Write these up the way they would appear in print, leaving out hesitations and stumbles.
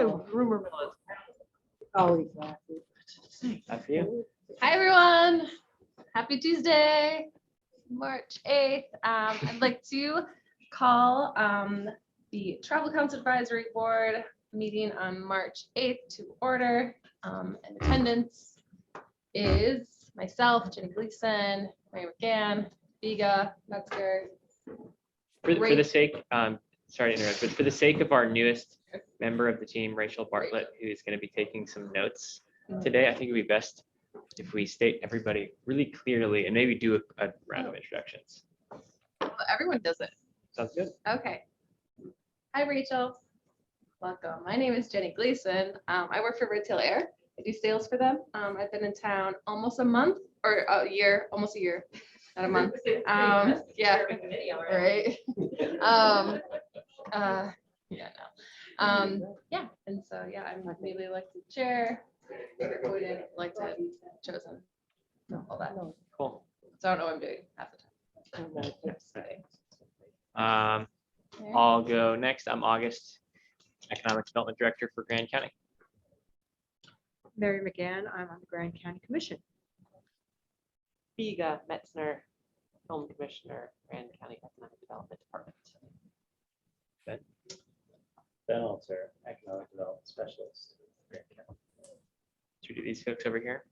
Rumor mill. Oh, exactly. That's for you. Hi, everyone. Happy Tuesday, March 8th. I'd like to call the Travel Council Advisory Board meeting on March 8th to order. In attendance is myself, Jenny Gleason, Mary McGann, Biga, Metzger. For the sake, sorry to interrupt, but for the sake of our newest member of the team, Rachel Bartlett, who is going to be taking some notes today, I think it'd be best if we state everybody really clearly and maybe do a round of introductions. Well, everyone does it. Sounds good. Okay. Hi, Rachel. Welcome. My name is Jenny Gleason. I work for Retail Air. I do sales for them. I've been in town almost a month or a year, almost a year, not a month. Yeah, right. Yeah, and so yeah, I'm newly elected chair. Appointed, elected, chosen, all that. Cool. So I don't know what I'm doing half the time. I'll go next. I'm August, Economic Development Director for Grand County. Mary McGann, I'm on the Grand County Commission. Biga Metzner, Film Commissioner, Grand County Economic Development Department. Ben Alter, Economic Development Specialist. Grand County. Should we do these folks over here?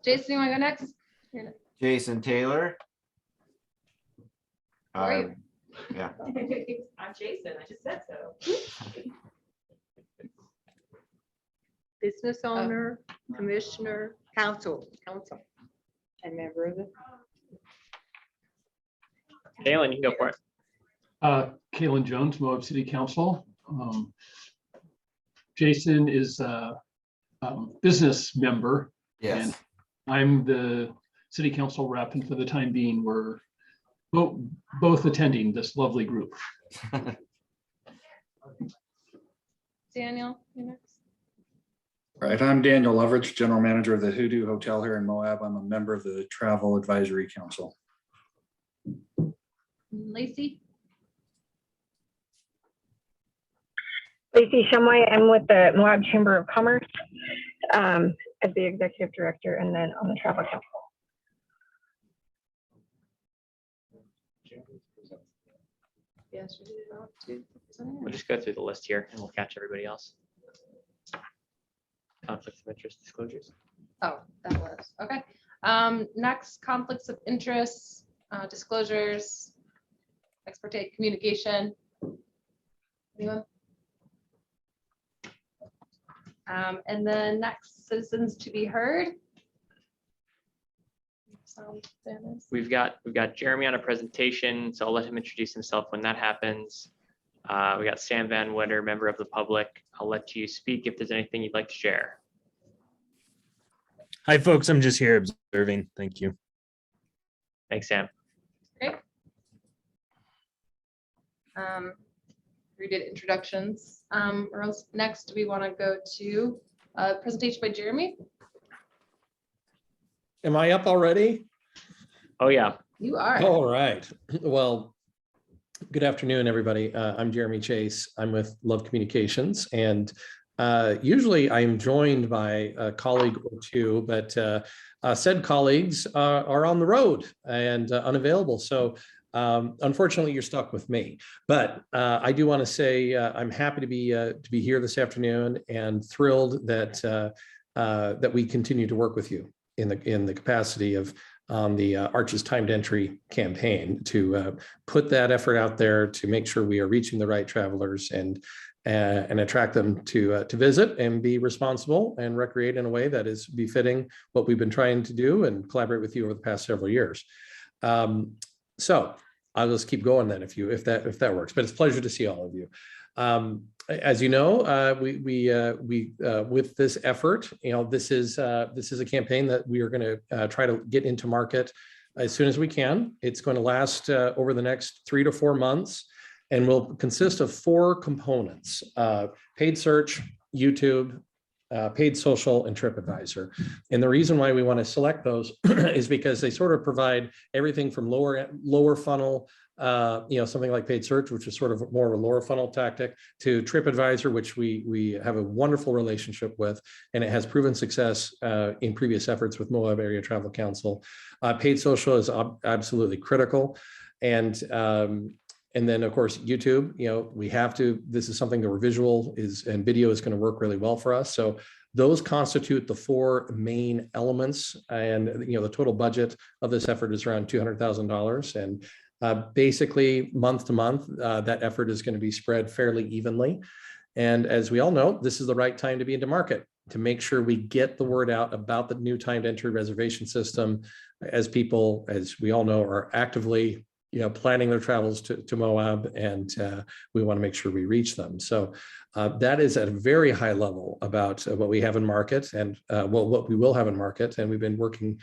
Jason, you want to go next? Jason Taylor. How are you? Yeah. I'm Jason, I just said so. Business owner, commissioner, council, and member of the. Kaylin, you can go for it. Kaylin Jones, Moab City Council. Jason is a business member. Yes. And I'm the city council rep, and for the time being, we're both attending this lovely group. Daniel, you next. Right, I'm Daniel Loveridge, General Manager of the Hoodoo Hotel here in Moab. I'm a member of the Travel Advisory Council. Lacey. Lacey Shumway, I'm with the Moab Chamber of Commerce as the Executive Director and then on the Travel Council. Yes, We'll just go through the list here and we'll catch everybody else. Conflicts of interest disclosures. Oh, that was, okay. Next, conflicts of interest, disclosures, ex parte communication. Anyone? And then next, citizens to be heard. We've got Jeremy on a presentation, so I'll let him introduce himself when that happens. We got Sam Van Witter, member of the public. I'll let you speak if there's anything you'd like to share. Hi, folks. I'm just here observing. Thank you. Thanks, Sam. Great. We did introductions. Or else next we want to go to a presentation by Jeremy. Am I up already? Oh, yeah. You are. All right. Well, good afternoon, everybody. I'm Jeremy Chase. I'm with Love Communications, and usually I'm joined by a colleague or two, but said colleagues are on the road and unavailable. So unfortunately, you're stuck with me. But I do want to say I'm happy to be here this afternoon and thrilled that that we continue to work with you in the capacity of the Arches Timed Entry campaign to put that effort out there to make sure we are reaching the right travelers and attract them to visit and be responsible and recreate in a way that is befitting what we've been trying to do and collaborate with you over the past several years. So I'll just keep going then if that works. But it's a pleasure to see all of you. As you know, we with this effort, this is a campaign that we are going to try to get into market as soon as we can. It's going to last over the next 3 to 4 months and will consist of 4 components: paid search, YouTube, Paid Social, and TripAdvisor. And the reason why we want to select those is because they sort of provide everything from lower funnel, something like paid search, which is sort of more of a lower funnel tactic, to TripAdvisor, which we have a wonderful relationship with, and it has proven success in previous efforts with Moab Area Travel Council. Paid Social is absolutely critical. And then of course, YouTube, we have to, this is something that we're visual and video is going to work really well for us. So those constitute the four main elements. And, the total budget of this effort is around $200,000. And basically month to month, that effort is going to be spread fairly evenly. And as we all know, this is the right time to be into market, to make sure we get the word out about the new timed entry reservation system, as people, as we all know, are actively planning their travels to Moab, and we want to make sure we reach them. So that is at a very high level about what we have in market and what we will have in market. And we've been working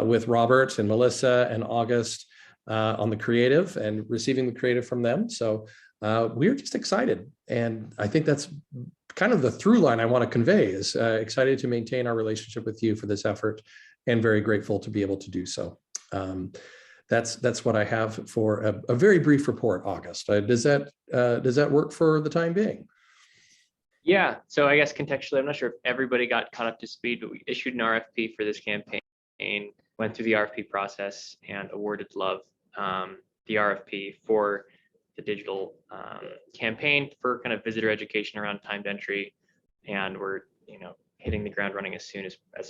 with Robert and Melissa and August on the creative and receiving the creative from them. So we're just excited. And I think that's kind of the through line I want to convey is excited to maintain our relationship with you for this effort and very grateful to be able to do so. That's what I have for a very brief report, August. Does that work for the time being? Yeah, so I guess contextually, I'm not sure if everybody got caught up to speed, but we issued an RFP for this campaign, went through the RFP process and awarded Love the RFP for the digital campaign for kind of visitor education around timed entry. And we're, hitting the ground running as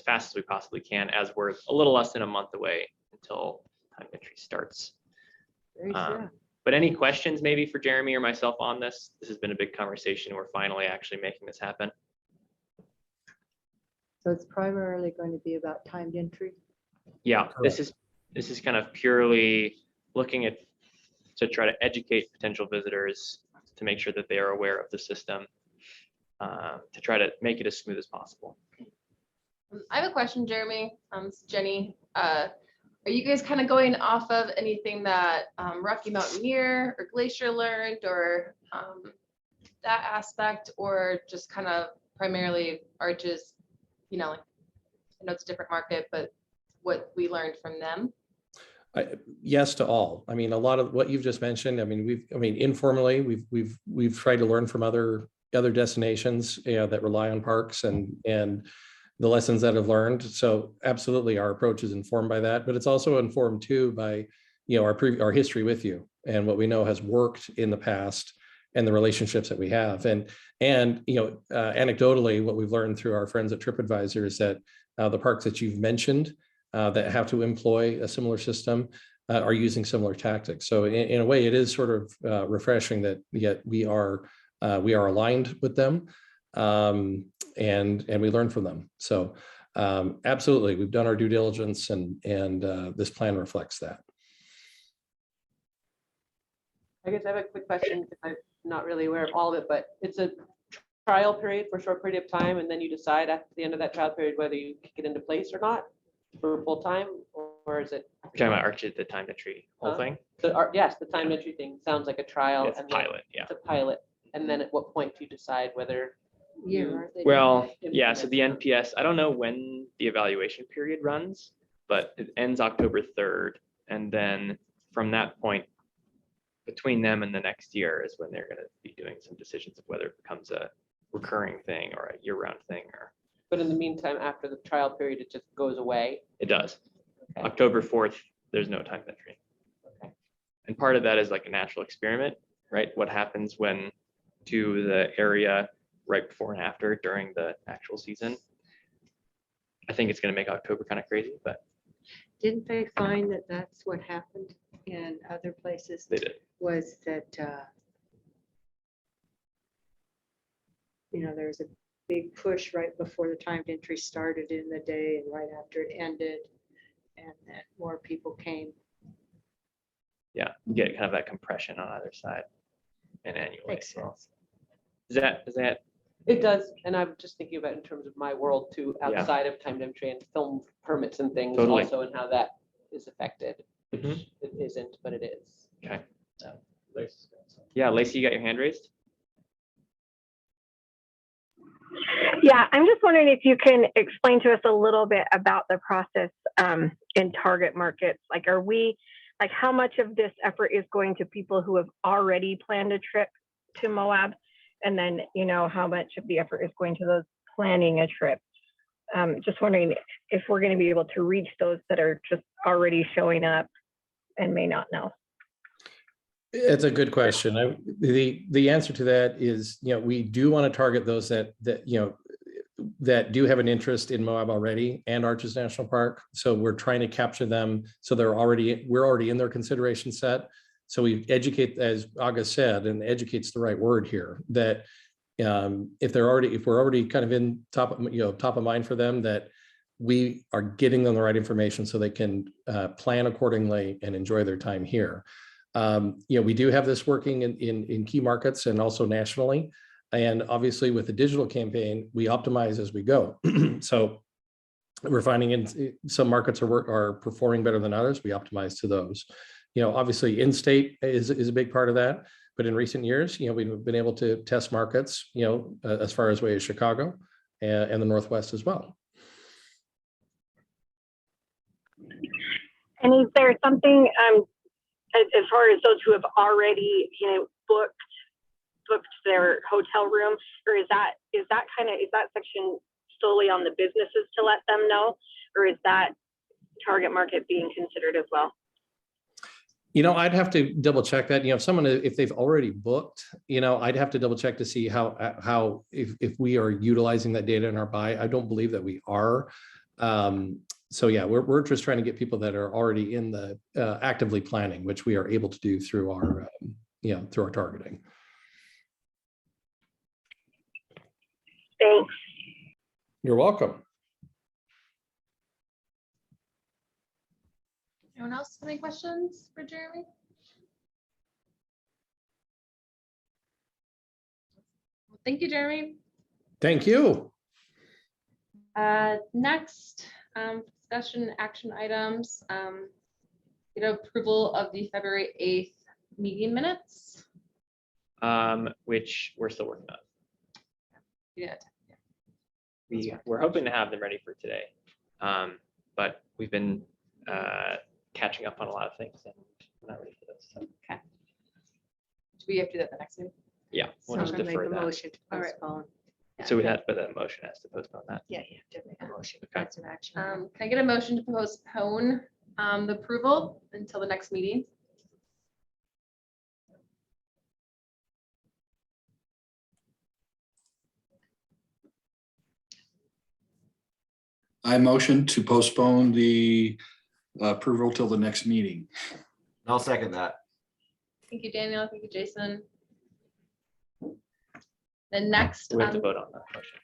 fast as we possibly can, as we're a little less than a month away until time entry starts. Very soon. But any questions maybe for Jeremy or myself on this? This has been a big conversation. We're finally actually making this happen. So it's primarily going to be about timed entry. Yeah, this is kind of purely looking at to try to educate potential visitors to make sure that they are aware of the system, to try to make it as smooth as possible. I have a question, Jeremy. It's Jenny. Are you guys kind of going off of anything that Rocky Mountaineer or Glacier learned, or that aspect, or just kind of primarily Arches? I know it's a different market, but what we learned from them? Yes to all. I mean, a lot of what you've just mentioned. I mean, informally, we've tried to learn from other destinations, that rely on parks and the lessons that I've learned. So absolutely, our approach is informed by that, but it's also informed too by our history with you and what we know has worked in the past and the relationships that we have. And anecdotally, what we've learned through our friends at TripAdvisor is that the parks that you've mentioned that have to employ a similar system are using similar tactics. So in a way, it is sort of refreshing that yet we are aligned with them, and we learn from them. So absolutely, we've done our due diligence, and this plan reflects that. I guess I have a quick question. I'm not really aware of all of it, but it's a trial period for a short period of time, and then you decide at the end of that trial period whether you kick it into place or not for full time, or is it? We're talking about Arches, the time entry whole thing. Yes, the time entry thing sounds like a trial. It's a pilot, yeah. It's a pilot, and then at what point do you decide whether? Well, yeah, so the NPS, I don't know when the evaluation period runs, but it ends October 3rd. And then from that point, between them and the next year is when they're going to be doing some decisions of whether it becomes a recurring thing or a year-round thing. But in the meantime, after the trial period, it just goes away? It does. Okay. October 4th, there's no time entry. Okay. And part of that is like a natural experiment, right? What happens when to the area right before and after during the actual season. I think it's going to make October kind of crazy, but didn't they find that that's what happened in other places? They did. Was that there's a big push right before the timed entry started in the day and right after it ended, and that more people came. Yeah, you get kind of that compression on either side and annually. Makes sense. Is that? It does, and I'm just thinking about it in terms of my world too, outside of timed entry and film permits and things, Totally. also, and how that is affected, which Mhm. it isn't, but it is. Okay. Yeah, Lacey, you got your hand raised? Yeah, I'm just wondering if you can explain to us a little bit about the process in target markets. Like, how much of this effort is going to people who have already planned a trip to Moab? And then, how much of the effort is going to those planning a trip? Just wondering if we're going to be able to reach those that are just already showing up and may not know. It's a good question. The answer to that is, we do want to target those that that do have an interest in Moab already and Arches National Park. So we're trying to capture them. So we're already in their consideration set. So we educate, as August said, and educate's the right word here, that if we're already kind of in top of mind for them, that we are getting them the right information so they can plan accordingly and enjoy their time here. We do have this working in key markets and also nationally. And obviously with the digital campaign, we optimize as we go. So we're finding in some markets are performing better than others. We optimize to those. Obviously in-state is a big part of that. But in recent years, we've been able to test markets, as far as way as Chicago and the Northwest as well. And is there something as far as those who have already, booked their hotel room, or is that section solely on the businesses to let them know, or is that target market being considered as well? I'd have to double check that. If they've already booked, I'd have to double check to see how if we are utilizing that data in our buy. I don't believe that we are. So yeah, we're just trying to get people that are already in the actively planning, which we are able to do through our through our targeting. Thanks. You're welcome. Anyone else have any questions for Jeremy? Well, thank you, Jeremy. Thank you. Next, discussion action items. Approval of the February 8th meeting minutes. Which we're still working on. Yeah. We're hoping to have them ready for today. But we've been catching up on a lot of things and we're not ready for this. So. Okay. Do we have to do that the next meeting? Yeah, we'll So just I'm gonna defer make a that. motion to All right. postpone. So we had, but that motion has to postpone that. Yeah, you have to make a motion. Okay. That's an action. Can I get a motion to postpone the approval until the next meeting? I motion to postpone the approval till the next meeting. I'll second that. Thank you, Daniel. Thank you, Jason. The next. We have to vote on that motion.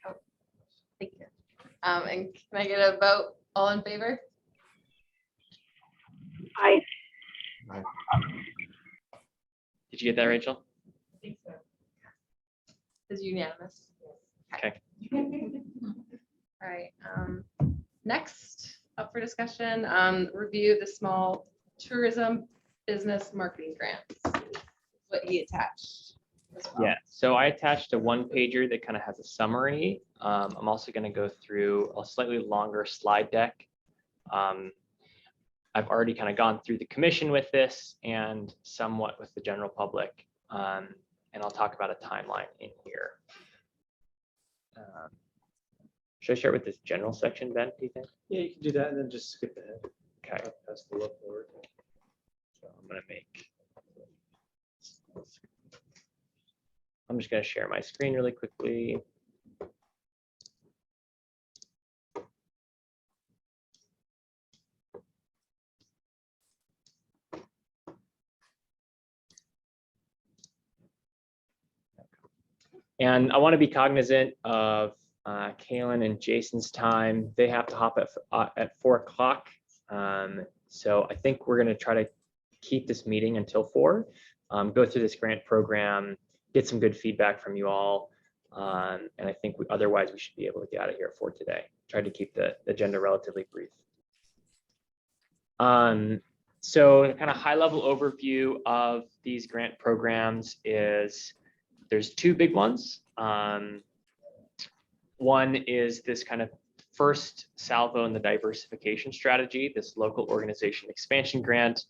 Thank you. And can I get a vote? All in favor? Aye. Did you get that, Rachel? I think so. Is unanimous. Okay. All right. Next up for discussion, review the small tourism business marketing grants. What he attached. as well. Yeah, so I attached a one pager that kind of has a summary. I'm also going to go through a slightly longer slide deck. I've already kind of gone through the commission with this and somewhat with the general public. And I'll talk about a timeline in here. Should I start with this general section, Ben, do you think? Yeah, you can do that and then just skip ahead. Okay, That's the look forward. so I'm just going to share my screen really quickly. And I want to be cognizant of Kaylin and Jason's time. They have to hop at 4 o'clock. So I think we're going to try to keep this meeting until 4, go through this grant program, get some good feedback from you all. And I think otherwise we should be able to get out of here at 4 today. Try to keep the agenda relatively brief. So kind of high level overview of these grant programs is there's 2 big ones. One is this kind of first salvo in the diversification strategy, this local organization expansion grant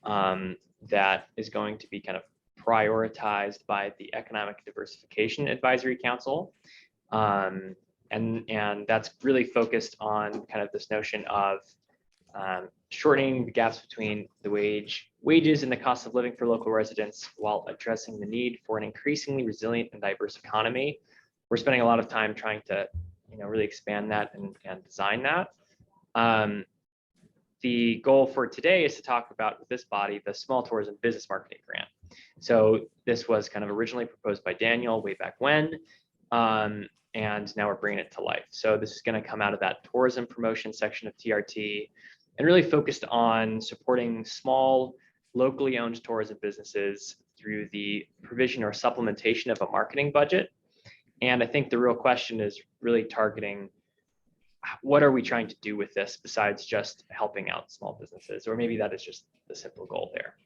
that is going to be kind of prioritized by the Economic Diversification Advisory Council. And that's really focused on kind of this notion of shortening the gaps between the wages and the cost of living for local residents while addressing the need for an increasingly resilient and diverse economy. We're spending a lot of time trying to, really expand that and design that. The goal for today is to talk about with this body, the Small Tourism Business Marketing Grant. So this was kind of originally proposed by Daniel way back when, and now we're bringing it to life. So this is going to come out of that tourism promotion section of TRT and really focused on supporting small, locally owned tourism businesses through the provision or supplementation of a marketing budget. And I think the real question is really targeting what are we trying to do with this besides just helping out small businesses, or maybe that is just the simple goal there.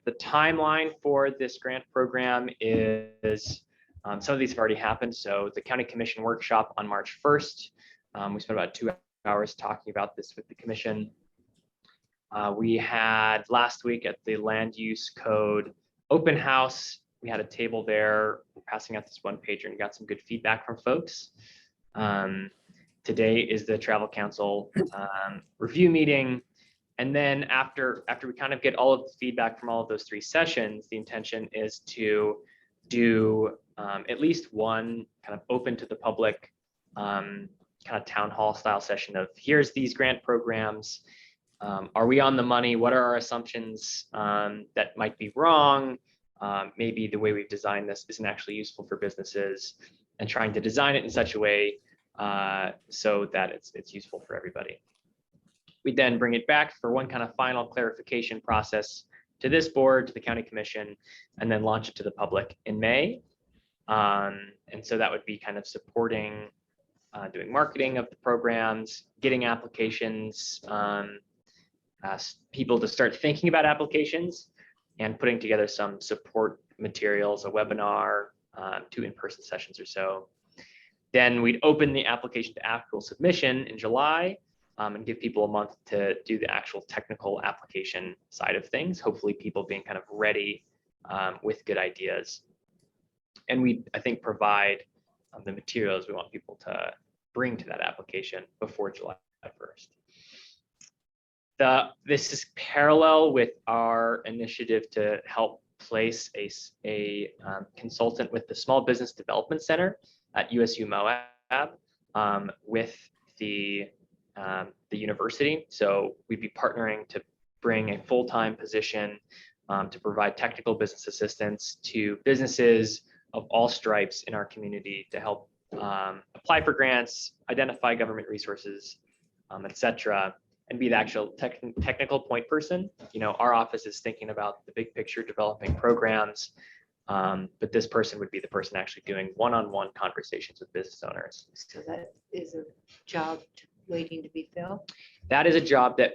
The timeline for this grant program is some of these have already happened. So the County Commission workshop on March 1st, we spent about 2 hours talking about this with the commission. We had last week at the Land Use Code open house, we had a table there, passing out this one pager and got some good feedback from folks. Today is the Travel Council review meeting. And then after we kind of get all of the feedback from all of those 3 sessions, the intention is to do at least one kind of open to the public kind of town hall style session of here's these grant programs. Are we on the money? What are our assumptions that might be wrong? Maybe the way we've designed this isn't actually useful for businesses, and trying to design it in such a way so that it's useful for everybody. We then bring it back for one kind of final clarification process to this board, to the County Commission, and then launch it to the public in May. And so that would be kind of supporting doing marketing of the programs, getting applications, people to start thinking about applications, and putting together some support materials, a webinar, 2 in-person sessions or so. Then we'd open the application to actual submission in July and give people a month to do the actual technical application side of things, hopefully people being kind of ready with good ideas. And we, I think, provide the materials we want people to bring to that application before July 1st. This is parallel with our initiative to help place a consultant with the Small Business Development Center at USU Moab with the university. So we'd be partnering to bring a full-time position to provide technical business assistance to businesses of all stripes in our community to help apply for grants, identify government resources, etc., and be the actual technical point person. Our office is thinking about the big picture, developing programs, but this person would be the person actually doing one-on-one conversations with business owners. So that is a job waiting to be filled? That is a job that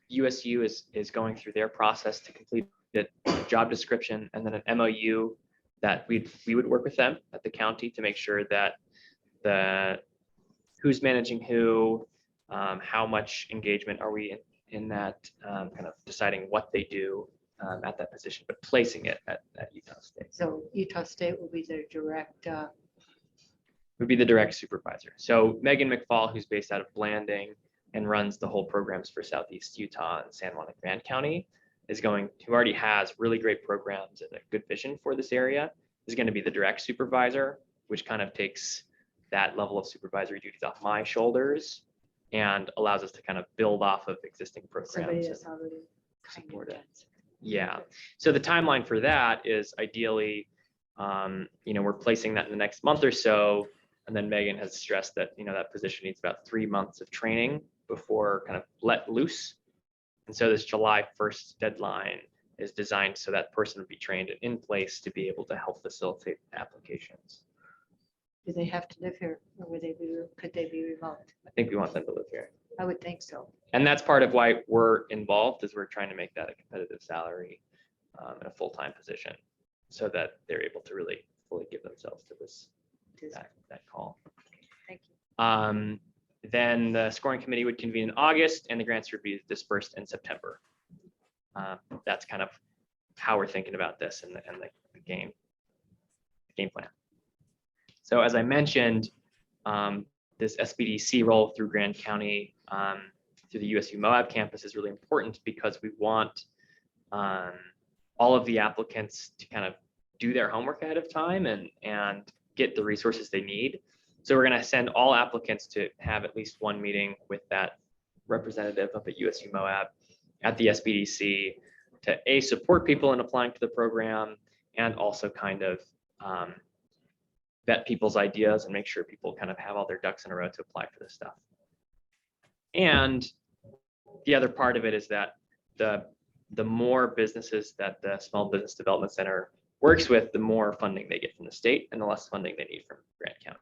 USU is going through their process to complete the job description and then an MOU that we would work with them at the county to make sure that who's managing who, how much engagement are we in that, kind of deciding what they do at that position, but placing it at Utah State. So Utah State will be their direct. Would be the direct supervisor. So Megan McFall, who's based out of Blanding and runs the whole programs for Southeast Utah and San Juan and Grand County, who already has really great programs and a good vision for this area, is going to be the direct supervisor, which kind of takes that level of supervisory duties off my shoulders and allows us to kind of build off of existing Somebody programs. that's already support it. Yeah. So the timeline for that is ideally, we're placing that in the next month or so. And then Megan has stressed that, that position needs about 3 months of training before kind of let loose. And so this July 1st deadline is designed so that person would be trained and in place to be able to help facilitate applications. Do they have to live here, or could they be remote? I think we want them to live here. I would think so. And that's part of why we're involved, is we're trying to make that a competitive salary and a full-time position so that they're able to really fully give themselves to that call. Thank you. Then the scoring committee would convene in August and the grants would be dispersed in September. That's kind of how we're thinking about this and the game plan. So as I mentioned, this SBDC role through Grand County, through the USU Moab campus is really important because we want all of the applicants to kind of do their homework ahead of time and get the resources they need. So we're going to send all applicants to have at least one meeting with that representative up at USU Moab at the SBDC to support people in applying to the program and also kind of vet people's ideas and make sure people kind of have all their ducks in a row to apply for this stuff. And the other part of it is that the more businesses that the Small Business Development Center works with, the more funding they get from the state and the less funding they need from Grant County.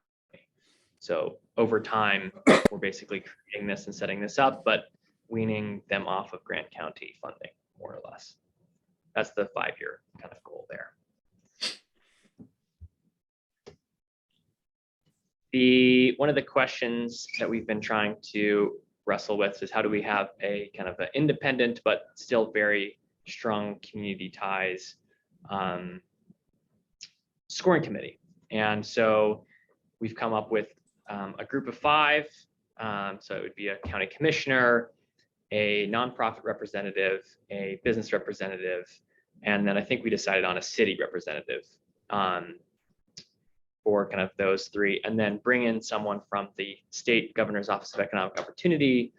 So over time, we're basically creating this and setting this up, but weaning them off of Grant County funding, more or less. That's the 5-year kind of goal there. One of the questions that we've been trying to wrestle with is how do we have a kind of an independent but still very strong community ties scoring committee. And so we've come up with a group of 5. So it would be a county commissioner, a nonprofit representative, a business representative, and then I think we decided on a city representative for kind of those 3, and then bring in someone from the state governor's office of economic opportunity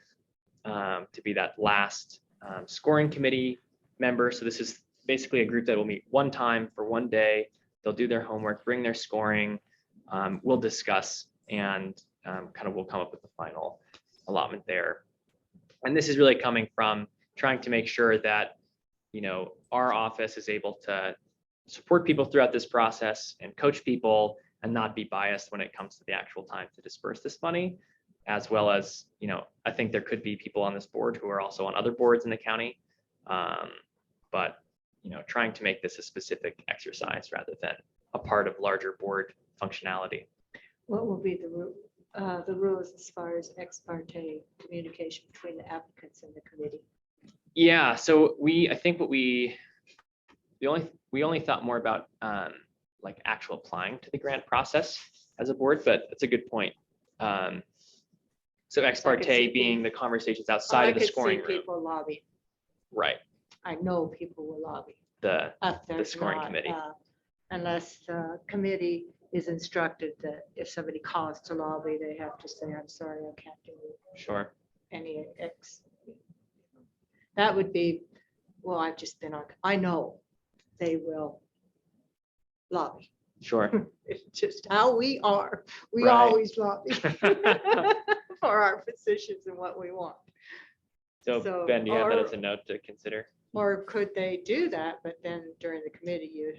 to be that last scoring committee member. So this is basically a group that will meet one time for one day. They'll do their homework, bring their scoring. We'll discuss and kind of we'll come up with the final allotment there. And this is really coming from trying to make sure that, you know, our office is able to support people throughout this process and coach people and not be biased when it comes to the actual time to disperse this money, as well as, you know, I think there could be people on this board who are also on other boards in the county, but, you know, trying to make this a specific exercise rather than a part of larger board functionality. What will be the rules as far as ex parte communication between the applicants and the committee? Yeah, so I think what we only thought more about like actual applying to the grant process as a board, but that's a good point. So ex parte being the conversations outside of the scoring room. People lobby. Right. I know people will lobby. The There's scoring not, committee. Unless the committee is instructed that if somebody calls to lobby, they have to say, I'm sorry, I can't do Sure. any X. That would be, well, I've just been on, I know they will lobby. Sure. It's just how we are. We Right. always lobby for our positions and what we want. So Ben, do you have that or- as a note to consider? Or could they do that, but then during the committee,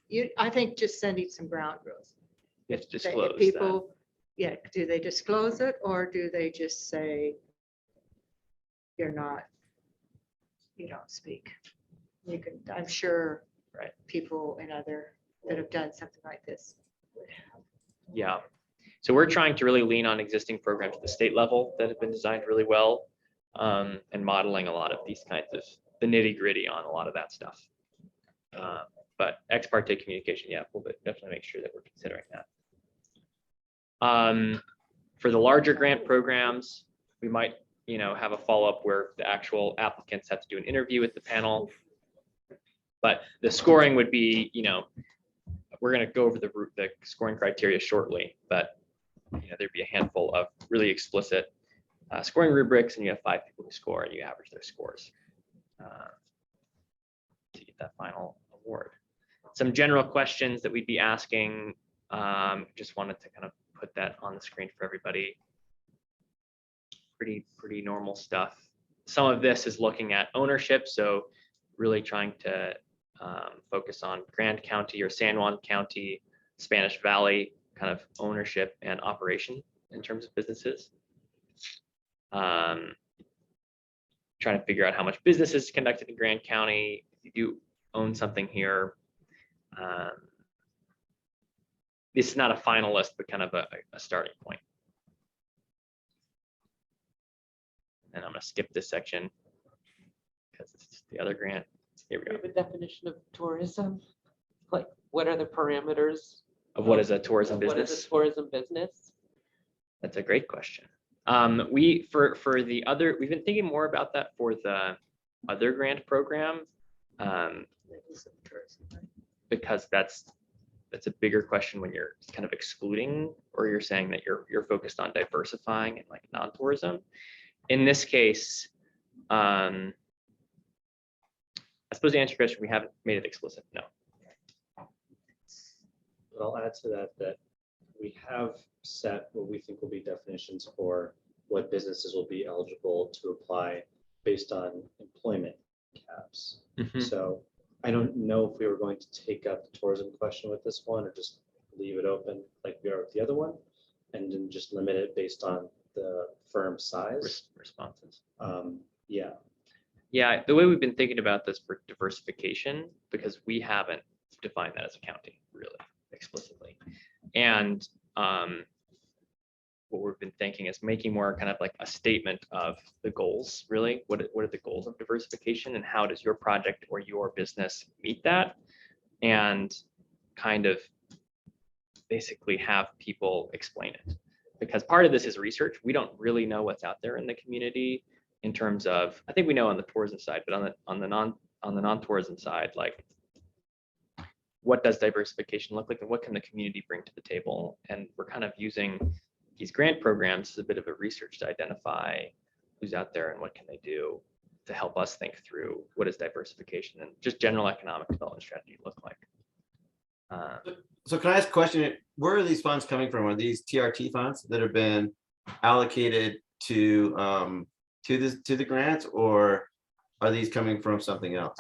you, I think just sending some ground rules. You have to If disclose that. people, yeah, do they disclose it or do they just say you don't speak? You can, I'm sure. Right. People and other that have done something like this would have. Yeah. So we're trying to really lean on existing programs at the state level that have been designed really well, and modeling a lot of these kinds of the nitty gritty on a lot of that stuff. But ex parte communication, yeah, we'll definitely make sure that we're considering that. For the larger grant programs, we might, you know, have a follow-up where the actual applicants have to do an interview with the panel. But the scoring would be, you know, we're going to go over the scoring criteria shortly, but you know, there'd be a handful of really explicit scoring rubrics, and you have 5 people who score, and you average their scores to get that final award. Some general questions that we'd be asking. Just wanted to kind of put that on the screen for everybody. Pretty normal stuff. Some of this is looking at ownership, so really trying to focus on Grand County or San Juan County, Spanish Valley kind of ownership and operation in terms of businesses. Trying to figure out how much business is conducted in Grand County. If you do own something here, this is not a final list, but kind of a starting point. And I'm gonna skip this section because it's the other grant. Here we We go. have a definition of tourism. Like, what are the parameters? Of what is a tourism of what is business? a tourism business? That's a great question. For the other, we've been thinking more about that for the other grant program. Because that's a bigger question when you're kind of excluding, or you're saying that you're focused on diversifying and like non-tourism. In this case, I suppose to answer your question, we haven't made it explicit. No. But I'll add to that, that we have set what we think will be definitions for what businesses will be eligible to apply based on employment caps. So I don't know if we were going to take up the tourism question with this one, or just leave it open like we are with the other one, and then just limit it based on the firm size. Responses. Yeah. Yeah, the way we've been thinking about this for diversification, because we haven't defined that as accounting really explicitly. And what we've been thinking is making more kind of like a statement of the goals, really. What are the goals of diversification, and how does your project or your business meet that? And kind of basically have people explain it. Because part of this is research. We don't really know what's out there in the community in terms of, I think we know on the tourism side, but on the non-tourism side, like, what does diversification look like, and what can the community bring to the table? And we're kind of using these grant programs as a bit of a research to identify who's out there and what can they do to help us think through what is diversification and just general economic development strategy look like. So can I ask a question? Where are these funds coming from? Are these TRT funds that have been allocated to the grants, or are these coming from something else?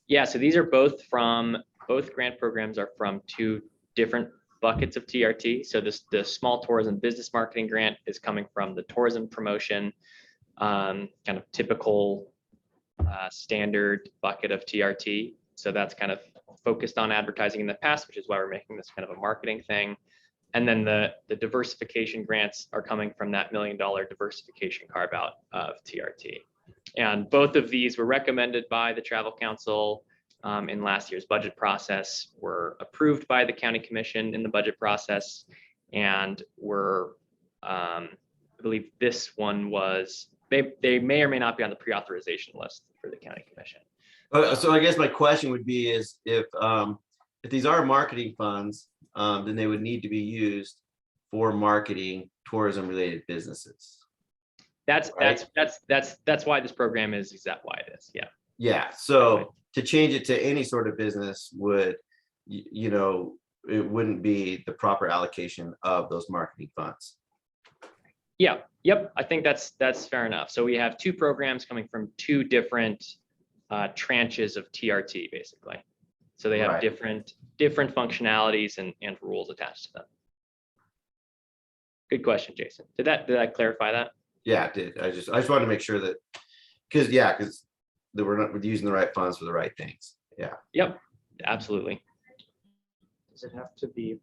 Yeah, so these are both grant programs are from two different buckets of TRT. So the small tourism business marketing grant is coming from the tourism promotion, kind of typical standard bucket of TRT. So that's kind of focused on advertising in the past, which is why we're making this kind of a marketing thing. And then the diversification grants are coming from that $1 million diversification carve out of TRT. And both of these were recommended by the Travel Council in last year's budget process, were approved by the county commission in the budget process, and were, I believe this one was, they may or may not be on the pre-authorization list for the county commission. So I guess my question would be is if these are marketing funds, then they would need to be used for marketing tourism related businesses. That's right? that's why this program is exactly why it is. Yeah. Yeah. So to change it to any sort of business would, you know, it wouldn't be the proper allocation of those marketing funds. Yeah. Yep. I think that's fair enough. So we have two programs coming from two different tranches of TRT, basically. So they have Right. different functionalities and rules attached to them. Good question, Jason. Did that clarify that? Yeah, it did. I just wanted to make sure that, because we're using the right funds for the right things. Yeah. Yep. Absolutely. Does it have to be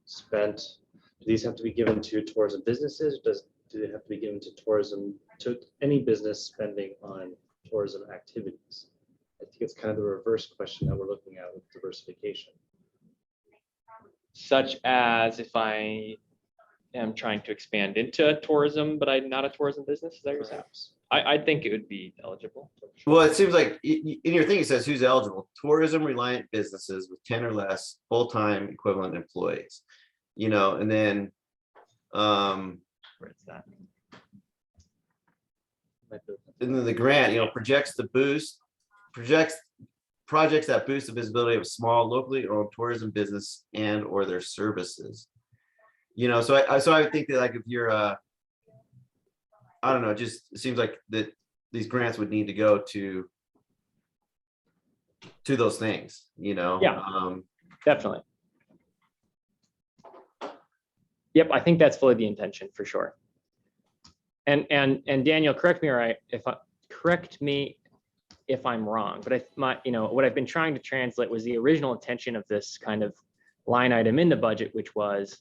spent? Do these have to be given to tourism businesses? Do they have to be given to tourism, to any business spending on tourism activities? I think it's kind of the reverse question that we're looking at with diversification. Such as if I am trying to expand into tourism, but I'm not a tourism business, is that your saying? I think it would be eligible. Well, it seems like in your thing, it says who's eligible: tourism reliant businesses with 10 or less full-time equivalent employees, you know, and then, Where is that? and then the grant, you know, projects projects that boost the visibility of small locally owned tourism business and or their services. You know, so I would think that, like, if you're I don't know, it just seems like that these grants would need to go to those things, you know? Yeah. Definitely. Yep, I think that's fully the intention for sure. And Daniel, correct me if I'm wrong, but what I've been trying to translate was the original intention of this kind of line item in the budget, which was,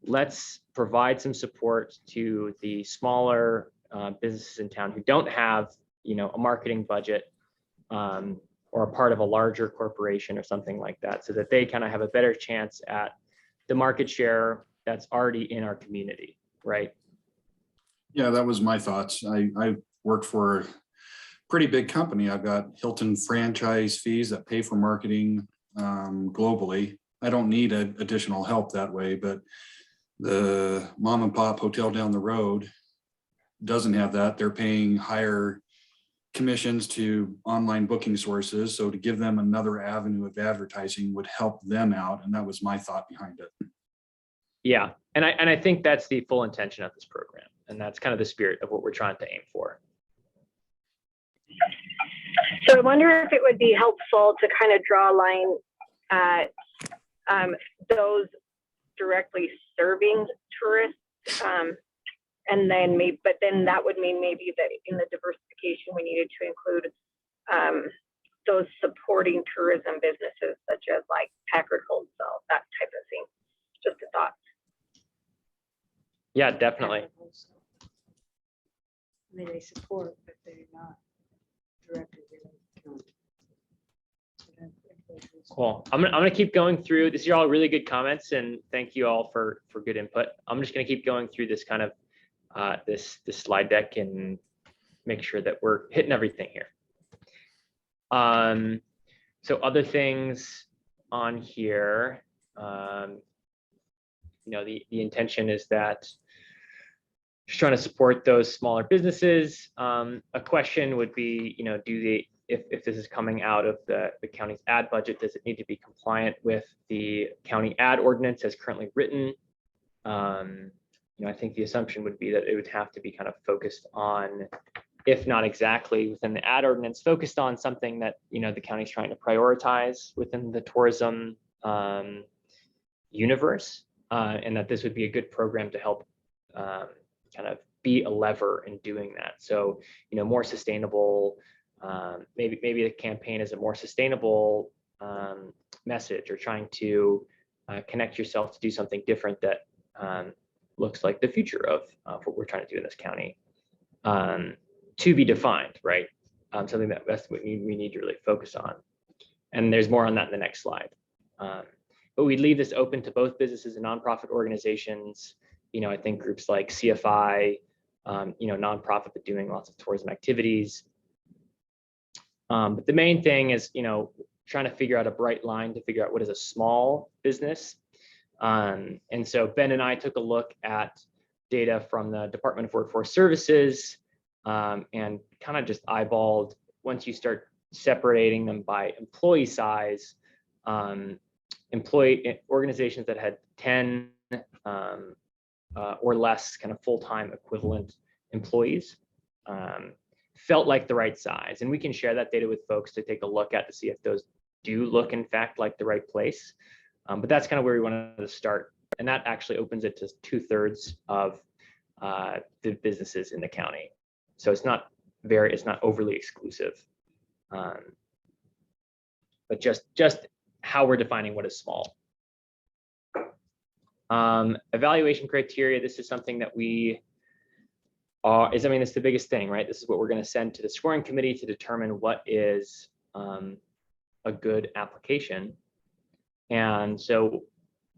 let's provide some support to the smaller businesses in town who don't have, a marketing budget or a part of a larger corporation or something like that, so that they kind of have a better chance at the market share that's already in our community, right? Yeah, that was my thoughts. I work for a pretty big company. I've got Hilton franchise fees that pay for marketing globally. I don't need additional help that way, but the mom and pop hotel down the road doesn't have that. They're paying higher commissions to online booking sources. So to give them another avenue of advertising would help them out. And that was my thought behind it. Yeah, and I think that's the full intention of this program. And that's kind of the spirit of what we're trying to aim for. So I wonder if it would be helpful to kind of draw a line at those directly serving tourists. And then but then that would mean maybe that in the diversification, we needed to include those supporting tourism businesses, such as like Packard Wholesale, that type of thing. Just a thought. Yeah, definitely. I mean, they support, but they're not directly related. Cool. I'm gonna keep going through. These are all really good comments, and thank you all for good input. I'm just gonna keep going through this kind of this slide deck and make sure that we're hitting everything here. So other things on here, the intention is that just trying to support those smaller businesses. A question would be, if this is coming out of the county's ad budget, does it need to be compliant with the county ad ordinance as currently written? I think the assumption would be that it would have to be kind of focused on, if not exactly within the ad ordinance, focused on something that, the county's trying to prioritize within the tourism universe, and that this would be a good program to help kind of be a lever in doing that. So, more sustainable, maybe the campaign is a more sustainable message, or trying to connect yourself to do something different that looks like the future of what we're trying to do in this county. To be defined, right? Something that's what we need to really focus on. And there's more on that in the next slide. But we leave this open to both businesses and nonprofit organizations. I think groups like CFI, nonprofit, but doing lots of tourism activities. But the main thing is, trying to figure out a bright line to figure out what is a small business. And so Ben and I took a look at data from the Department of Workforce Services, and kind of just eyeballed, once you start separating them by employee size, employee organizations that had 10 or less kind of full-time equivalent employees felt like the right size. And we can share that data with folks to take a look at to see if those do look, in fact, like the right place. But that's kind of where we wanted to start. And that actually opens it to 2/3 of the businesses in the county. So it's not overly exclusive, but just how we're defining what is small. Evaluation criteria. This is something that it's the biggest thing, right? This is what we're going to send to the scoring committee to determine what is a good application. And so,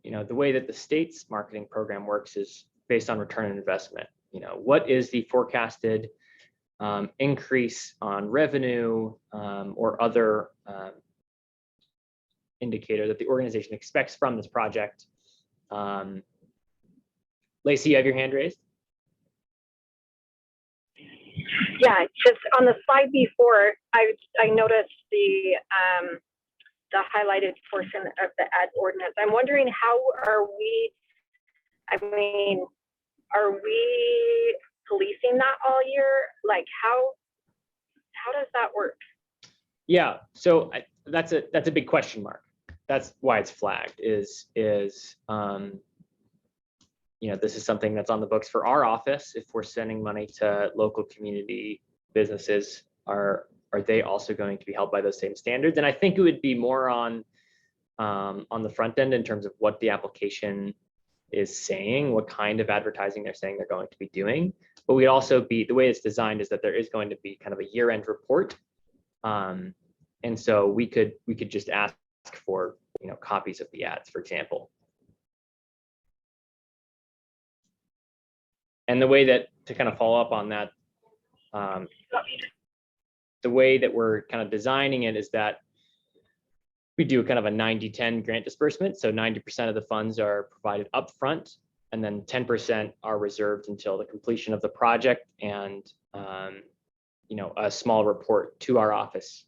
the way that the state's marketing program works is based on return on investment. What is the forecasted increase on revenue or other indicator that the organization expects from this project? Lacey, you have your hand raised? Yeah, just on the slide before, I noticed the highlighted portion of the ad ordinance. I'm wondering, how are we policing that all year? Like, how does that work? Yeah, so that's a big question mark. That's why it's flagged. This is something that's on the books for our office. If we're sending money to local community businesses, our are they also going to be held by those same standards? And I think it would be more on the front end in terms of what the application is saying, what kind of advertising they're saying they're going to be doing. But we'd also be, the way it's designed is that there is going to be kind of a year-end report. And so we could just ask for, copies of the ads, for example. And the way that, to kind of follow up on that, the way that we're kind of designing it is that we do kind of a 90-10 grant disbursement. So 90% of the funds are provided upfront, and then 10% are reserved until the completion of the project and, a small report to our office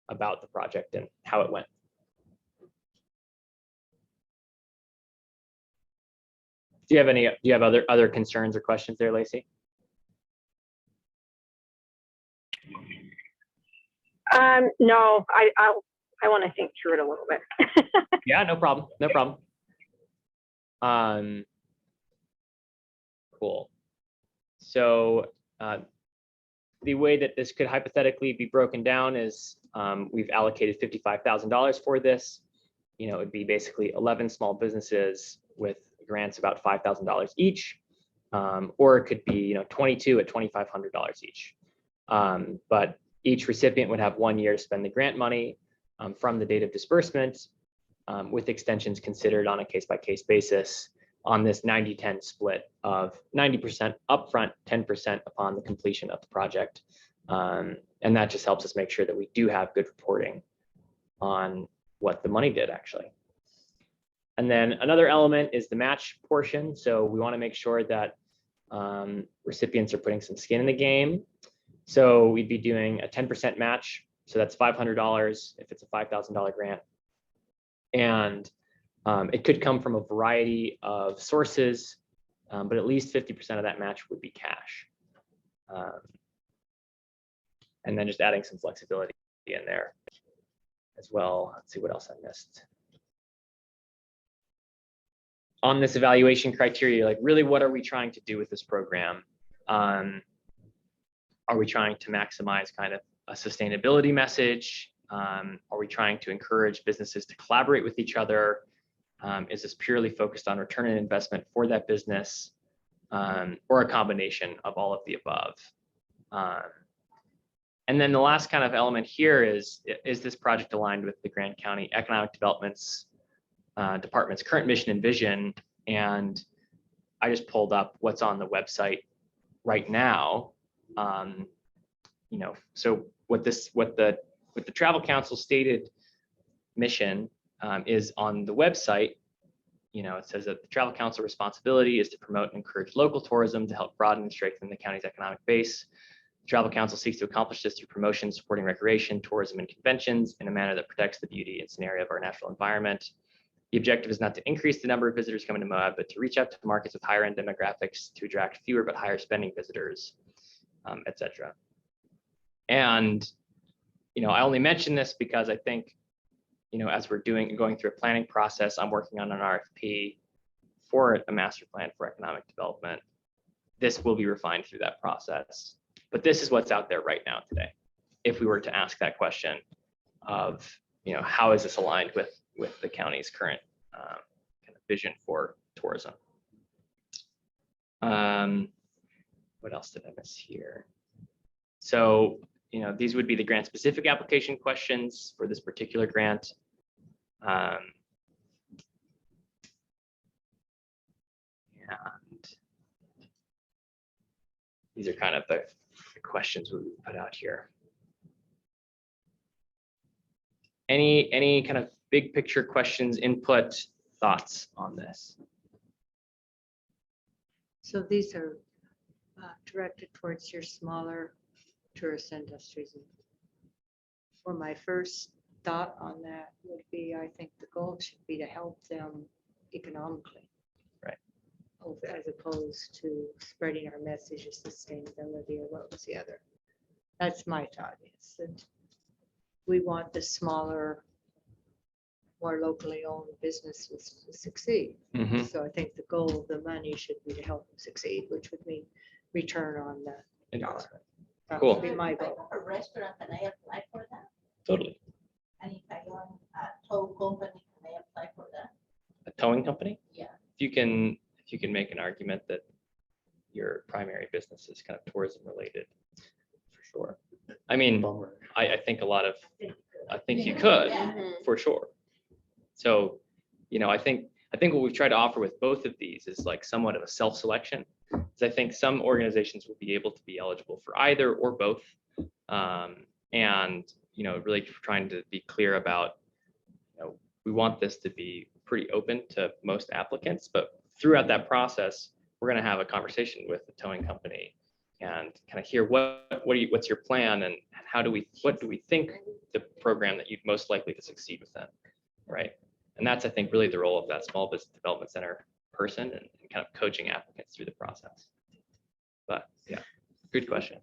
about the project and how it went. Do you have other concerns or questions there, Lacey? No, I want to think through it a little bit. Yeah, no problem. No problem. Cool. So the way that this could hypothetically be broken down is we've allocated $55,000 for this. It would be basically 11 small businesses with grants about $5,000 each, or it could be 22 at $2,500 each. But each recipient would have 1 year to spend the grant money from the date of disbursement, with extensions considered on a case-by-case basis on this 90-10 split of 90% upfront, 10% upon the completion of the project. And that just helps us make sure that we do have good reporting on what the money did actually. And then another element is the match portion. So we want to make sure that recipients are putting some skin in the game. So we'd be doing a 10% match. So that's $500 if it's a $5,000 grant. And it could come from a variety of sources, but at least 50% of that match would be cash. And then just adding some flexibility in there as well. Let's see what else I missed. On this evaluation criteria, like really what are we trying to do with this program? Are we trying to maximize kind of a sustainability message? Are we trying to encourage businesses to collaborate with each other? Is this purely focused on return on investment for that business, or a combination of all of the above? And then the last kind of element here is this project aligned with the Grand County Economic Development's Department's current mission and vision? And I just pulled up what's on the website right now. So what the Travel Council stated mission is on the website. It says that the Travel Council responsibility is to promote and encourage local tourism to help broaden and strengthen the county's economic base. The Travel Council seeks to accomplish this through promotion, supporting recreation, tourism, and conventions in a manner that protects the beauty and scenario of our natural environment. The objective is not to increase the number of visitors coming to Moab, but to reach out to markets with higher end demographics to attract fewer but higher spending visitors, etc. And, I only mention this because I think, as we're going through a planning process, I'm working on an RFP for a master plan for economic development. This will be refined through that process. But this is what's out there right now today. If we were to ask that question of, how is this aligned with the county's current kind of vision for tourism? What else did I miss here? So, these would be the grant specific application questions for this particular grant. And these are kind of the questions we put out here. Any kind of big picture questions, input, thoughts on this? So these are directed towards your smaller tourist industries. For my first thought on that would be, I think the goal should be to help them economically. Right. As opposed to spreading our message of sustainability, or what was the other? That's my thought, is that we want the smaller, more locally owned businesses to succeed. Mhm. So I think the goal of the money should be to help them succeed, which would mean return on the dollar. That Cool. would be my If I goal. go to a restaurant, can I apply for that? Totally. And if I want a tow company, can I apply for that? A towing company? Yeah. If you can make an argument that your primary business is kind of tourism related, for sure. I mean, I think I think you could, for sure. So, I think what we've tried to offer with both of these is like somewhat of a self-selection. So I think some organizations will be able to be eligible for either or both. And, really trying to be clear about, we want this to be pretty open to most applicants, but throughout that process, we're going to have a conversation with the towing company and kind of hear what's your plan and what do we think the program that you'd most likely to succeed with them, right? And that's, I think, really the role of that small business development center person and kind of coaching applicants through the process. But yeah, good question.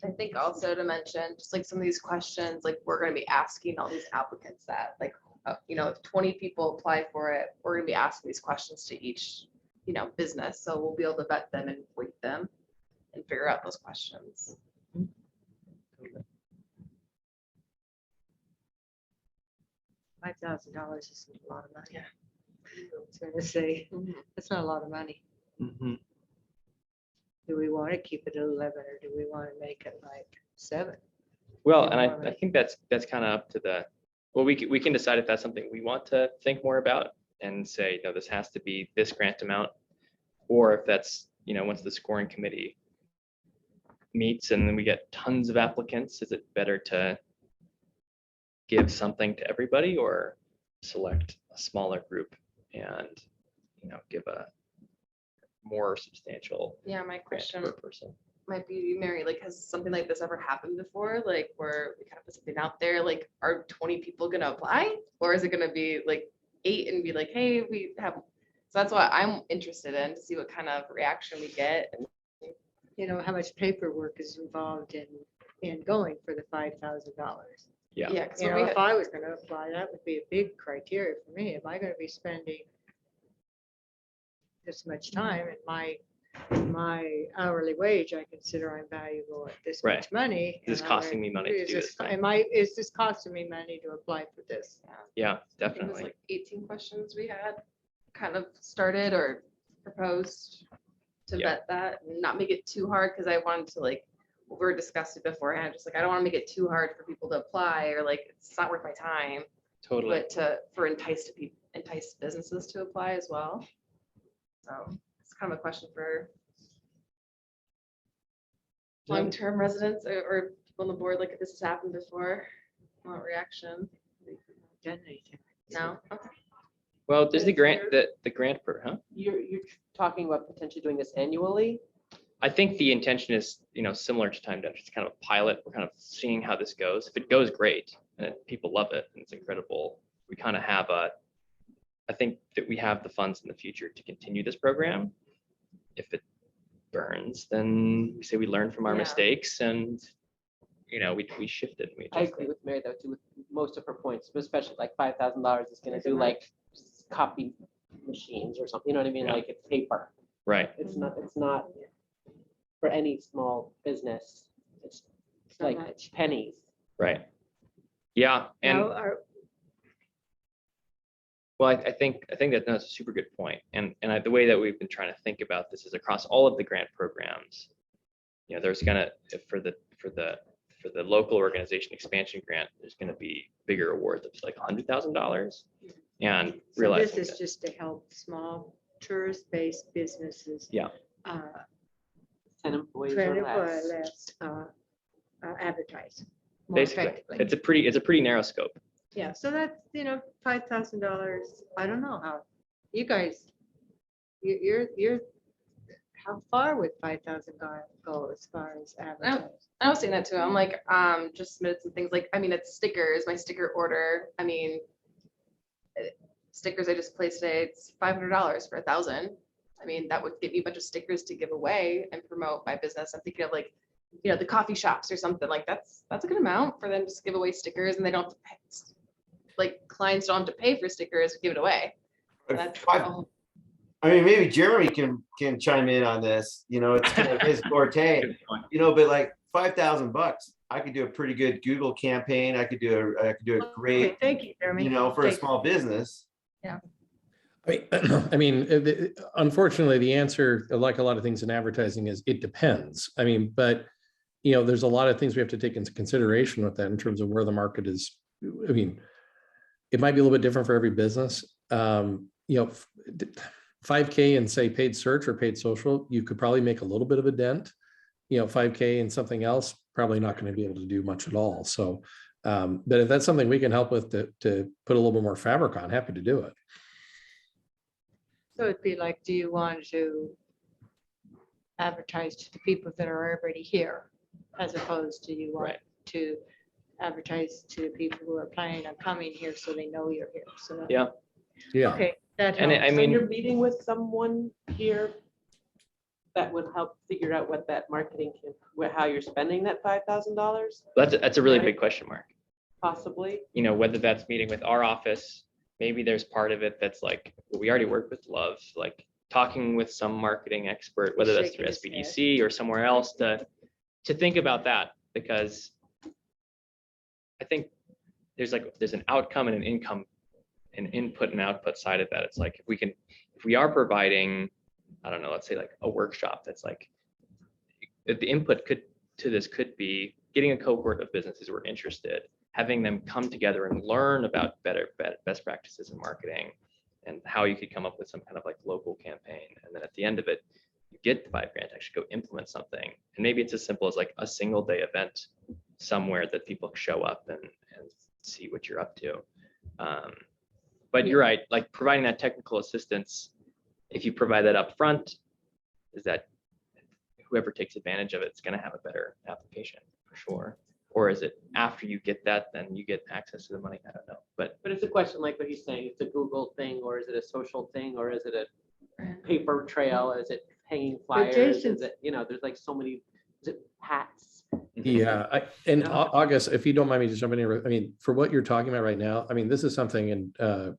I think also to mention, just like some of these questions, like we're gonna be asking all these applicants that, like, if 20 people apply for it, we're gonna be asking these questions to each, business. So we'll be able to vet them and weight them and figure out those questions. $5,000 isn't a lot of money. I was gonna say, that's not a lot of money. Mhm. Do we want to keep it at 11 or do we want to make it like 7? Well, Yeah, and more I think that's kind of up to we can decide if that's something we want to think more about and say, this has to be this grant amount, or if that's, once the scoring committee meets and then we get tons of applicants, is it better to give something to everybody or select a smaller group and, give a more substantial Yeah, my grant question per person? might be, Mary, like, has something like this ever happened before? Like, where we kind of put something out there, like, are 20 people gonna apply? Or is it gonna be like 8 and be like, hey, we have, so that's what I'm interested in, to see what kind of reaction we get. And How much paperwork is involved in going for the $5,000? Yeah. yeah, because when we If I was going to apply, that would be a big criteria for me. Am I going to be spending this much time and my hourly wage, I consider I'm valuable at this Right. much money. Is this and I'm costing me money to is do this thing? Is this costing me money to apply for this? Yeah, I think it was definitely. like 18 questions we had kind of started or proposed to Yeah. vet that and not make it too hard, because I wanted to, like, we were discussing beforehand, just like, I don't want to make it too hard for people to apply, or like, it's not worth my time, Totally. but for entice businesses to apply as well. So it's kind of a question for long-term residents or people on the board, like, if this has happened before, what reaction? Done anything. No? Okay. Well, there's the grant, the grant huh? You're talking about potentially doing this annually? I think the intention is, similar to Time Dungeons, kind of a pilot. We're kind of seeing how this goes. If it goes great and people love it and it's incredible, we kind of have I think that we have the funds in the future to continue this program. If it burns, then we say we learn from our Yeah. mistakes and, we shifted. We I adjusted. agree with Mary though, too, with most of her points, especially like $5,000 is gonna do like copy machines or something, you know what I mean? Yeah. Like it's paper. Right. It's not for any small business. It's It's not like much. pennies. Right. Yeah. And Now, well, I think that's a super good point. And the way that we've been trying to think about this is across all of the grant programs. There's gonna for the local organization expansion grant, there's gonna be bigger awards of like $100,000. And So this realizing is that, just to help small tourist-based businesses. Yeah. 10 employees or Trying to less. advertise. more basically, effectively. it's a pretty narrow scope. Yeah, so that's, $5,000. I don't know how, you guys, you're, how far would 5,000 go as far as advertising? I was saying that too. I'm like, just submitted some things like, it's stickers, my sticker order. Stickers I just placed today, it's $500 for 1,000. That would give me a bunch of stickers to give away and promote my business. I'm thinking of like, the coffee shops or something like that's a good amount for them to just give away stickers, and they don't have to pay. Like, clients don't have to pay for stickers, give it away. That's, I I mean, maybe Jeremy can chime in on this, it's kind of his forte, but like $5,000, I could do a pretty good Google campaign. I could do a great, Okay, thank you, Jeremy. for a Thank- small business. I mean, unfortunately, the answer, like a lot of things in advertising, is it depends. I mean, but there's a lot of things we have to take into consideration with that in terms of where the market is. I mean, it might be a little bit different for every business. 5K and say paid search or paid social, you could probably make a little bit of a dent. 5K and something else, probably not going to be able to do much at all. So, but if that's something we can help with to put a little bit more fabric on, happy to do it. So it'd be like, do you want to advertise to the people that are already here, as opposed to you want Right. to advertise to people who are planning on coming here so they know you're here? So that- Yeah. Yeah. Okay, that And helps. I So mean, you're meeting with someone here that would help figure out what that marketing can, how you're spending that $5,000 that's a really Right. big question mark. possibly. Whether that's meeting with our office, maybe there's part of it that's like, we already work with Love, like talking with some marketing expert, whether that's through Shaking his SBDC or somewhere else to think about that, because I think there's an outcome and an income, an input and output side of that. It's like, if we are providing, I don't know, let's say like a workshop that's like, if the input to this could be getting a cohort of businesses who are interested, having them come together and learn about best practices in marketing and how you could come up with some kind of like local campaign. And then at the end of it, you get the $5,000 to actually go implement something. And maybe it's as simple as like a single day event somewhere that people show up and see what you're up to. But you're right, like providing that technical assistance, if you provide that up front, is that whoever takes advantage of it's going to have a better application for sure. Or is it after you get that, then you get access to the money? I don't know. But But it's a question like what he's saying, it's a Google thing, or is it a social thing, or is it a paper trail? Is it hanging flyers? Jason's- Is it, there's like so many, is it hats? Yeah, August, if you don't mind me just jumping in, I mean, for what you're talking about right now, I mean, this is something, and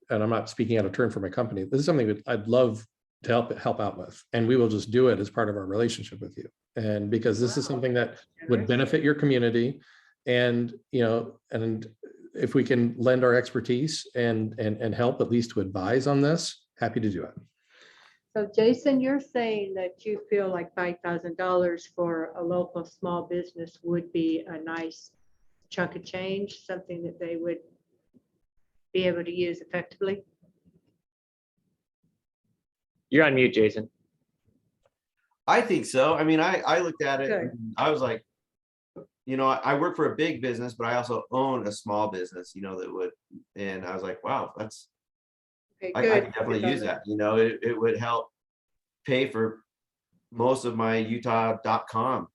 I'm not speaking out of turn for my company. This is something that I'd love to help out with, and we will just do it as part of our relationship with you. And because this is something that would benefit your community, and and if we can lend our expertise and help at least to advise on this, happy to do it. So Jason, you're saying that you feel like $5,000 for a local small business would be a nice chunk of change, something that they would be able to use effectively? you're on mute, Jason. I think so. I mean, I looked at it, Good. and I was like, I work for a big business, but I also own a small business, that would, and I was like, wow, that's, Okay, I good. could definitely use that, it would help pay for most of my Utah.com,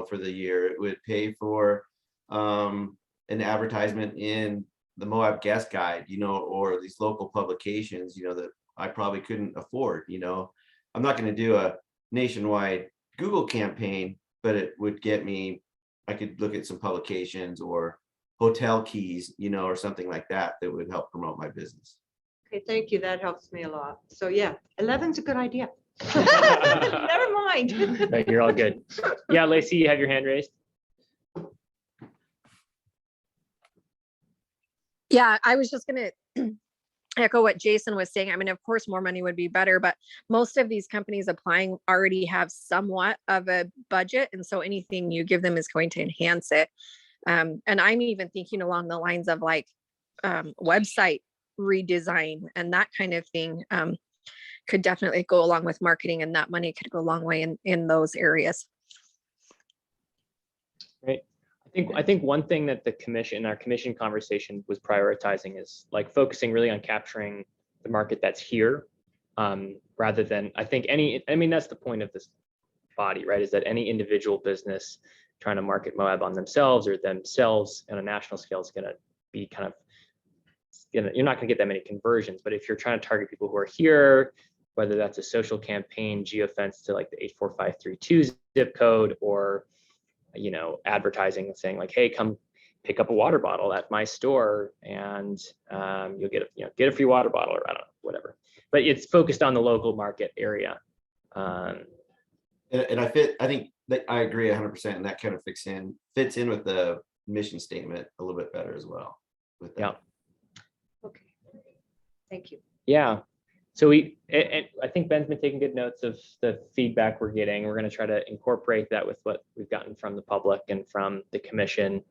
for the year. It would pay for an advertisement in the Moab Guest Guide, or these local publications, that I probably couldn't afford, I'm not going to do a nationwide Google campaign, but it would get me, I could look at some publications or hotel keys, or something like that would help promote my business. Okay, thank you. That helps me a lot. So yeah, 11's a good idea. Never mind. Right, you're all good. Yeah, Lacey, you have your hand raised. Yeah, I was just going to echo what Jason was saying. I mean, of course, more money would be better, but most of these companies applying already have somewhat of a budget. And so anything you give them is going to enhance it. And I'm even thinking along the lines of like website redesign and that kind of thing could definitely go along with marketing, and that money could go a long way in those areas. Right. I think one thing that our commission conversation was prioritizing is like focusing really on capturing the market that's here, rather than, I mean, that's the point of this body, right? Is that any individual business trying to market Moab on themselves or themselves on a national scale is going to be kind of, you're not going to get that many conversions. But if you're trying to target people who are here, whether that's a social campaign, geofence to like the 84532 zip code, or advertising and saying like, hey, come pick up a water bottle at my store and you'll get a free water bottle, or I don't know, whatever. but it's focused on the local market area. And I think that I agree 100%, and that kind of fits in with the mission statement a little bit better as well. With that. Yeah. Okay. Thank you. Yeah. So I think Ben's been taking good notes of the feedback we're getting. We're going to try to incorporate that with what we've gotten from the public and from the commission,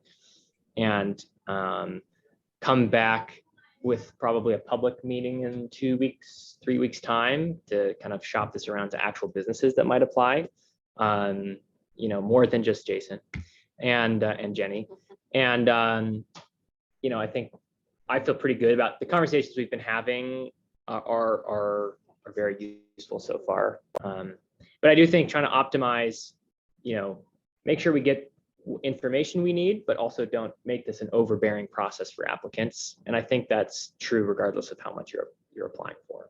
and come back with probably a public meeting in 2 weeks, 3 weeks time to kind of shop this around to actual businesses that might apply. More than just Jason and Jenny. And I think I feel pretty good about the conversations we've been having are very useful so far. But I do think trying to optimize, make sure we get information we need, but also don't make this an overbearing process for applicants. And I think that's true regardless of how much you're applying for.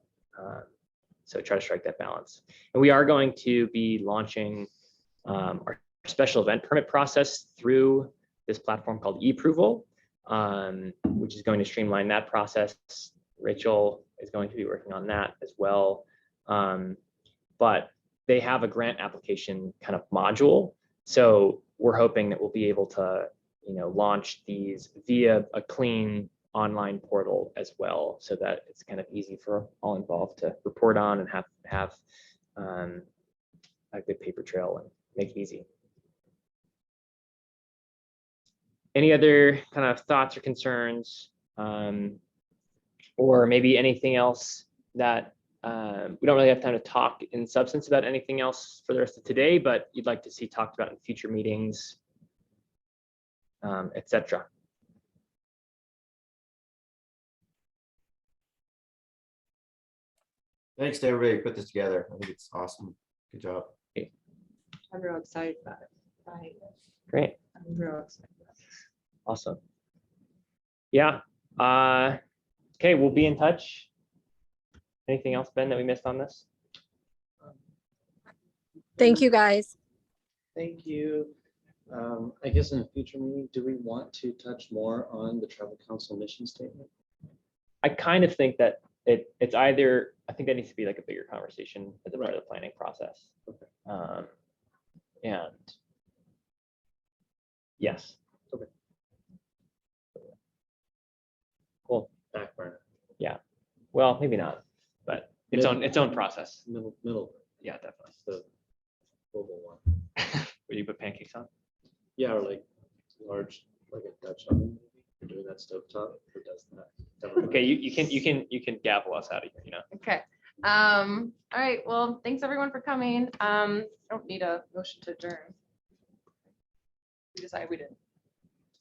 So try to strike that balance. And we are going to be launching our special event permit process through this platform called eApproval, which is going to streamline that process. Rachel is going to be working on that as well. But they have a grant application kind of module. So we're hoping that we'll be able to, launch these via a clean online portal as well, so that it's kind of easy for all involved to report on and have a good paper trail and make it easy. Any other kind of thoughts or concerns, or maybe anything else that we don't really have time to talk in substance about anything else for the rest of today, but you'd like to see talked about in future meetings, etc. Thanks to everybody who put this together. I think it's awesome. Good job. I'm real excited about it. Right. Great. I'm real excited about it. Awesome. Yeah. Okay, we'll be in touch. Anything else, Ben, that we missed on this? Thank you, guys. Thank you. I guess in a future meeting, do we want to touch more on the travel council mission statement? I kind of think that it's either, I think that needs to be like a bigger conversation as a part of the planning process. Okay. And yes. Okay. Cool. Back burner. Yeah. Well, maybe not, but its own process. Middle. Yeah, definitely. The oval one. Where you put pancakes on? Yeah, or like large, like a Dutch oven. You're doing that stovetop. Who does that? Never mind. Okay, you can gavel us out of here, Okay. All right. Well, thanks everyone for coming. I don't need a motion to adjourn. We decided we didn't.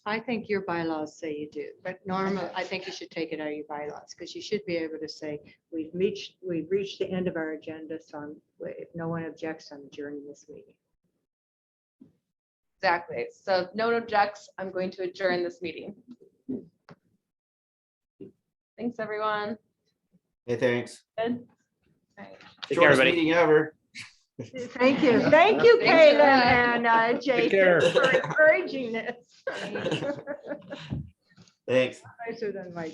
I think your bylaws say you do, but normally I think you should take it out of your bylaws, because you should be able to say, we've reached the end of our agenda, so if no one objects, I'm adjourning this meeting. Exactly. So if no one objects, I'm going to adjourn this meeting. Thanks, everyone. Hey, thanks. Good. All right. Take care, Shortest everybody. meeting ever. Thank you. Thank you, Thanks, Kaylin Jen. and care. Jason, for encouraging this. Thanks. Nicer than my